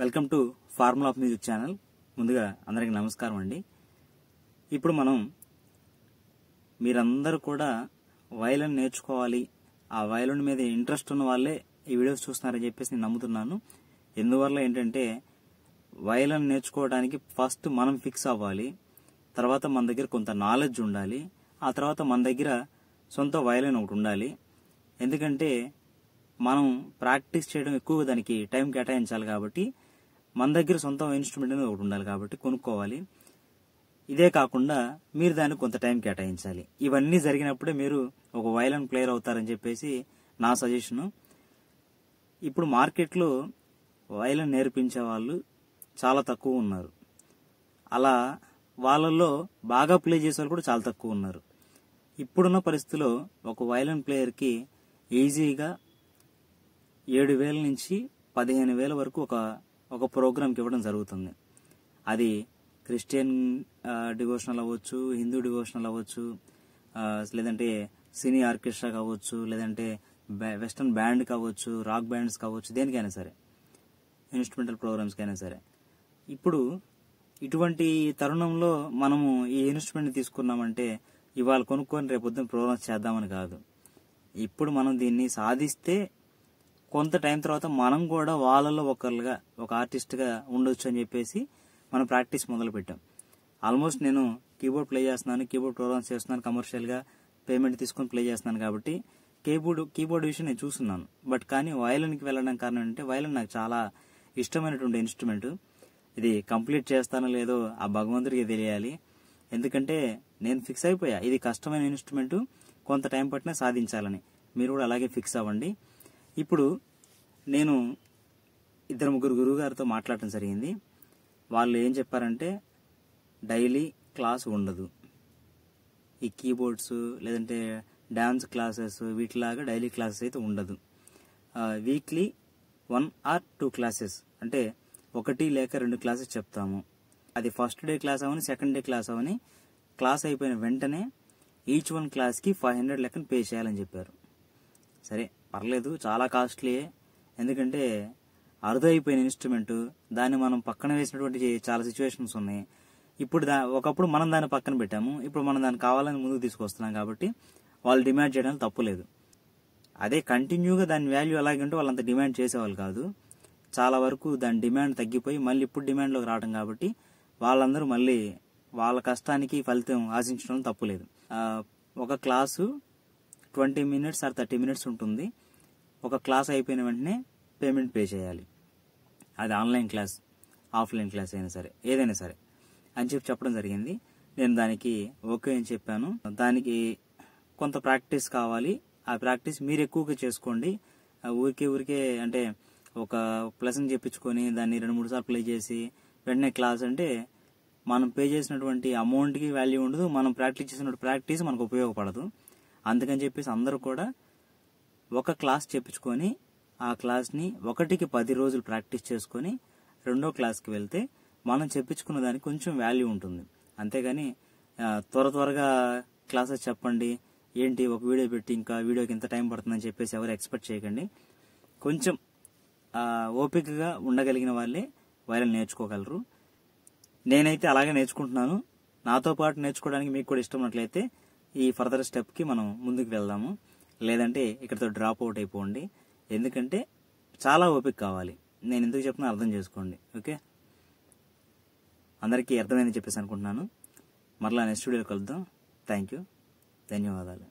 Welcome to formula of music channel. ముందుగా అందరికీ నమస్కారం అండి. ఇప్పుడు మనం మీరందరూ కూడా వయలిన్ నేర్చుకోవాలి, ఆ వయలిన్ మీద ఇంట్రెస్ట్ ఉన్న వాళ్ళే ఈ వీడియోస్ చూస్తున్నారని చెప్పేసి నేను నమ్ముతున్నాను. ఎందువల్ల ఏంటంటే వయలిన్ నేర్చుకోవడానికి ఫస్ట్ మనం ఫిక్స్ అవ్వాలి, తర్వాత మన దగ్గర కొంత నాలెడ్జ్ ఉండాలి, ఆ తర్వాత మన దగ్గర సొంత వయలిన్ ఒకటి ఉండాలి. ఎందుకంటే మనం ప్రాక్టీస్ చేయడం ఎక్కువగా దానికి టైం కేటాయించాలి కాబట్టి మన దగ్గర సొంత ఇన్స్ట్రుమెంట్ అనేది ఒకటి ఉండాలి కాబట్టి కొనుక్కోవాలి. ఇదే కాకుండా మీరు దానికి కొంత టైం కేటాయించాలి. ఇవన్నీ జరిగినప్పుడే మీరు ఒక వయలిన్ ప్లేయర్ అవుతారని చెప్పేసి నా సజెషను. ఇప్పుడు మార్కెట్లో వయలిన్ నేర్పించే వాళ్ళు చాలా తక్కువ ఉన్నారు. అలా వాళ్ళల్లో బాగా ప్లే చేసే వాళ్ళు కూడా చాలా తక్కువ ఉన్నారు. ఇప్పుడున్న పరిస్థితిలో ఒక వయలిన్ ప్లేయర్కి ఈజీగా 7,000 నుంచి 15,000 వరకు ఒక ప్రోగ్రామ్కి ఇవ్వడం జరుగుతుంది. అది క్రిస్టియన్ డివోషనల్ అవ్వచ్చు, హిందూ డివోషనల్ అవ్వచ్చు, లేదంటే సినీ ఆర్కెస్ట్రా కావచ్చు, లేదంటే వెస్టర్న్ బ్యాండ్ కావచ్చు, రాక్ బ్యాండ్స్ కావచ్చు, దేనికైనా సరే, ఇన్స్ట్రుమెంటల్ ప్రోగ్రామ్స్కైనా సరే. ఇప్పుడు ఇటువంటి తరుణంలో మనము ఈ ఇన్స్ట్రుమెంట్ తీసుకున్నామంటే ఇవాళ కొనుక్కొని రేపొద్దున ప్రోగ్రామ్స్ చేద్దామని కాదు. ఇప్పుడు మనం దీన్ని సాధిస్తే కొంత టైం తర్వాత మనం కూడా వాళ్ళలో ఒకరుగా ఒక ఆర్టిస్ట్గా ఉండొచ్చు అని చెప్పేసి మనం ప్రాక్టీస్ మొదలు పెట్టాం. ఆల్మోస్ట్ నేను కీబోర్డ్ ప్లే చేస్తున్నాను, కీబోర్డ్ ప్రోగ్రామ్స్ చేస్తున్నాను, కమర్షియల్గా పేమెంట్ తీసుకొని ప్లే చేస్తున్నాను కాబట్టి కీబోర్డ్ విషయం నేను చూస్తున్నాను. బట్ కానీ వయలిన్కి వెళ్ళడం కారణం అంటే వయలిన్ నాకు చాలా ఇష్టమైనటువంటి ఇన్స్ట్రుమెంట్. ఇది కంప్లీట్ చేస్తానో లేదో ఆ భగవంతుడికి తెలియాలి. ఎందుకంటే నేను ఫిక్స్ అయిపోయా, ఇది కష్టమైన ఇన్స్ట్రుమెంట్, కొంత టైం పట్టినా సాధించాలని. మీరు కూడా అలాగే ఫిక్స్ అవ్వండి. ఇప్పుడు నేను 2-3 గురువు గారితో మాట్లాడటం జరిగింది. వాళ్ళు ఏం చెప్పారంటే డైలీ క్లాస్ ఉండదు, ఈ కీబోర్డ్స్ లేదంటే డాన్స్ క్లాసెస్ వీటిలాగా డైలీ క్లాసెస్ అయితే ఉండదు. వీక్లీ 1 or 2 క్లాసెస్, అంటే 1 లేక 2 క్లాసెస్ చెప్తాము. అది ఫస్ట్ డే క్లాస్ అవని, సెకండ్ డే క్లాస్ అవని, క్లాస్ అయిపోయిన వెంటనే ఈచ్ 1 క్లాస్కి 500 లెక్కన పే చేయాలని చెప్పారు. సరే పర్లేదు, చాలా కాస్ట్లీయే. ఎందుకంటే అరుదైపోయిన ఇన్స్ట్రుమెంట్, దాన్ని మనం పక్కన వేసినటువంటి చాలా సిచ్యువేషన్స్ ఉన్నాయి. ఇప్పుడు ఒకప్పుడు మనం దాన్ని పక్కన పెట్టాము, ఇప్పుడు మనం దాన్ని కావాలని ముందుకు తీసుకొస్తున్నాం కాబట్టి వాళ్ళు డిమాండ్ చేయడానికి తప్పులేదు. అదే కంటిన్యూగా దాని వాల్యూ ఎలాగంటే వాళ్ళంత డిమాండ్ చేసేవాళ్ళు కాదు. చాలా వరకు దాని డిమాండ్ తగ్గిపోయి మళ్ళీ ఇప్పుడు డిమాండ్లోకి రావడం కాబట్టి వాళ్ళందరూ మళ్ళీ వాళ్ళ కష్టానికి ఫలితం ఆశించడం తప్పులేదు. ఒక క్లాసు 20 minutes or 30 minutes ఉంటుంది. ఒక క్లాస్ అయిపోయిన వెంటనే పేమెంట్ పే చేయాలి. అది ఆన్లైన్ క్లాస్, ఆఫ్లైన్ క్లాస్ అయినా సరే, ఏదైనా సరే అని చెప్పడం జరిగింది. నేను దానికి ఓకే అని చెప్పాను. దానికి కొంత ప్రాక్టీస్ కావాలి. ఆ ప్రాక్టీస్ మీరు ఎక్కువగా చేసుకోండి. ఊరికే అంటే ఒక ప్లస్ని చెప్పించుకొని దాన్ని 2-3 సార్లు ప్లే చేసి వెంటనే క్లాస్ అంటే మనం పే చేసినటువంటి అమౌంట్కి వాల్యూ ఉండదు, మనం ప్రాక్టీస్ చేసినటువంటి ప్రాక్టీస్ మనకు ఉపయోగపడదు. అందుకని చెప్పేసి అందరూ కూడా ఒక క్లాస్ చెప్పించుకొని ఆ క్లాస్ని 1కి 10 రోజులు ప్రాక్టీస్ చేసుకొని రెండో క్లాస్కి వెళ్తే మనం చెప్పించుకున్న దానికి కొంచెం వాల్యూ ఉంటుంది. అంతేగాని త్వరగా క్లాసెస్ చెప్పండి, ఏంటి ఒక వీడియో పెట్టి ఇంకా వీడియోకి ఇంత టైం పడుతుందని చెప్పేసి ఎవరు ఎక్స్పెక్ట్ చేయకండి. కొంచెం ఓపికగా ఉండగలిగిన వాళ్ళే వయలిన్ నేర్చుకోగలరు. నేనైతే అలాగే నేర్చుకుంటున్నాను. నాతో పాటు నేర్చుకోవడానికి మీకు కూడా ఇష్టం ఉన్నట్లయితే ఈ ఫర్దర్ స్టెప్కి మనం ముందుకు వెళ్దాము. లేదంటే ఇక్కడితో డ్రాప్ అవుట్ అయిపోండి. ఎందుకంటే చాలా ఓపిక కావాలి. నేను ఎందుకు చెప్తున్నా అర్థం చేసుకోండి. ఓకే, అందరికీ అర్థమైందని చెప్పేసి అనుకుంటున్నాను. మరలా నెక్స్ట్ వీడియోలో కలుద్దాం. థ్యాంక్ యూ, ధన్యవాదాలు.